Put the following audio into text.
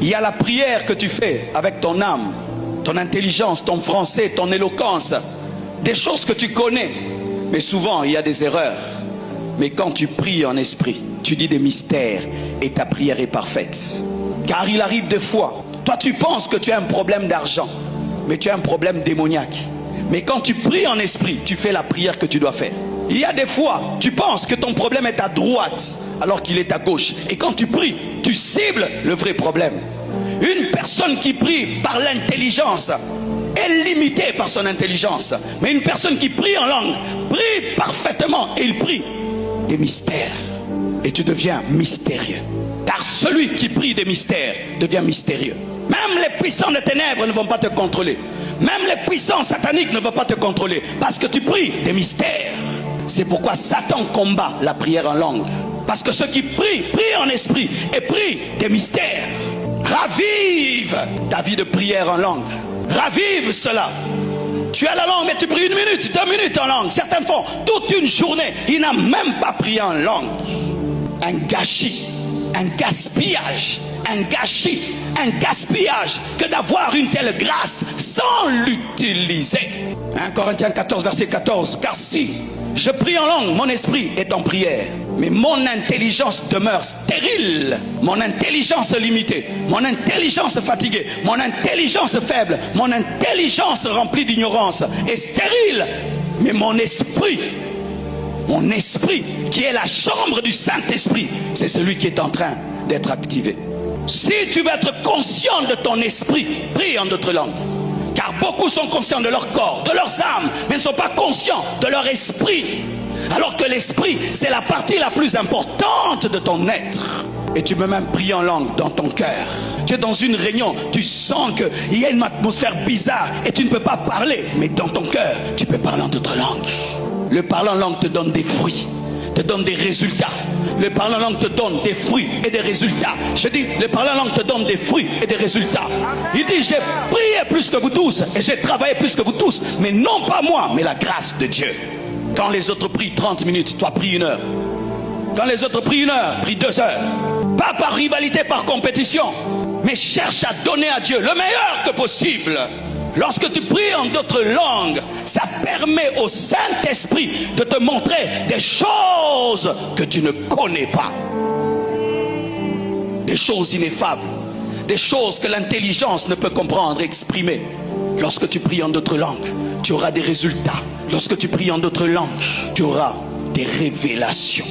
Il y a la prière que tu fais avec ton âme, ton intelligence, ton français, ton éloquence, des choses que tu connais. Mais souvent, il y a des erreurs. Mais quand tu pries en esprit, tu dis des mystères et ta prière est parfaite. Car il arrive des fois, toi tu penses que tu as un problème d'argent, mais tu as un problème démoniaque. Mais quand tu pries en esprit, tu fais la prière que tu dois faire. Il y a des fois, tu penses que ton problème est à droite, alors qu'il est à gauche. Et quand tu pries, tu cibles le vrai problème. Une personne qui prie par l'intelligence est limitée par son intelligence. Mais une personne qui prie en langue, prie parfaitement et il prie des mystères. Et tu deviens mystérieux. Car celui qui prie des mystères devient mystérieux. Même les puissants des ténèbres ne vont pas te contrôler. Même les puissants sataniques ne vont pas te contrôler. Parce que tu pries des mystères. C'est pourquoi Satan combat la prière en langue. Parce que ceux qui prient, prient en esprit et prient des mystères. Ravive ta vie de prière en langue. Ravive cela. Tu as la langue, mais tu pries 1 minute, 2 minutes en langue. Certains font toute une journée. Ils n'ont même pas prié en langue. Un gâchis, un gaspillage, un gâchis, un gaspillage que d'avoir une telle grâce sans l'utiliser. 1 Corinthiens 14, verset 14. Car si je prie en langue, mon esprit est en prière, mais mon intelligence demeure stérile. Mon intelligence limitée, mon intelligence fatiguée, mon intelligence faible, mon intelligence remplie d'ignorance est stérile. Mais mon esprit qui est la chambre du Saint-Esprit, c'est celui qui est en train d'être activé. Si tu veux être conscient de ton esprit, prie en d'autres langues. Car beaucoup sont conscients de leur corps, de leurs âmes, mais ne sont pas conscients de leur esprit. Alors que l'esprit, c'est la partie la plus importante de ton être. Et tu peux même prier en langue dans ton cœur. Tu es dans une réunion, tu sens qu'il y a une atmosphère bizarre et tu ne peux pas parler. Mais dans ton cœur, tu peux parler en d'autres langues. Le parler en langue te donne des fruits, te donne des résultats. Le parler en langue te donne des fruits et des résultats. Je dis, le parler en langue te donne des fruits et des résultats. Il dit, j'ai prié plus que vous tous et j'ai travaillé plus que vous tous. Mais non pas moi, mais la grâce de Dieu. Quand les autres prient 30 minutes, toi prie 1 heure. Quand les autres prient 1 heure, prie 2 heures. Pas par rivalité, par compétition, mais cherche à donner à Dieu le meilleur que possible. Lorsque tu pries en d'autres langues, ça permet au Saint-Esprit de te montrer des choses que tu ne connais pas. Des choses ineffables, des choses que l'intelligence ne peut comprendre et exprimer. Lorsque tu pries en d'autres langues, tu auras des résultats. Lorsque tu pries en d'autres langues, tu auras des révélations.